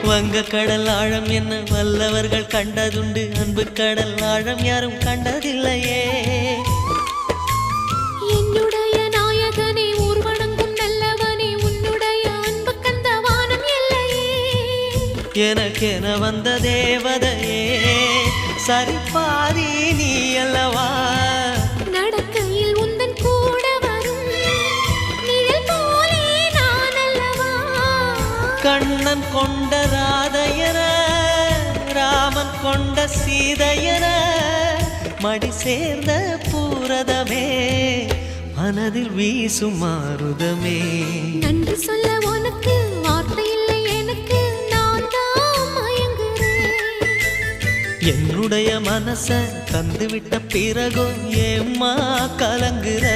வங்க கடல் ஆழம் என்ன வல்லவர்கள் கண்டதுண்டு, அன்பு கடல் ஆழம் யாரும் கண்டதில்லையே. என்னுடைய நாயகனே ஊர்வணங்கும் நல்லவனே, உன்னுடைய அன்பு கந்த வானம் எல்லையே. எனக்கென வந்த தேவதையே சரிபாதி நீ அல்லவா. நடக்கையில் உந்தன் கூட வரும் நிழல் போலே நான் அல்லவா. கண்ணன் கொண்ட ராதையர ராமன் கொண்ட சீதையர மடி சேர்ந்த பூரதமே மனதில் வீசும் மாருதமே. நன்றி சொல்ல உனக்கு வார்த்தை இல்லை எனக்கு, நான் தான் மயங்குறேன். என்னுடைய மனச தந்துவிட்ட பிறகும் ஏம்மா கலங்குற.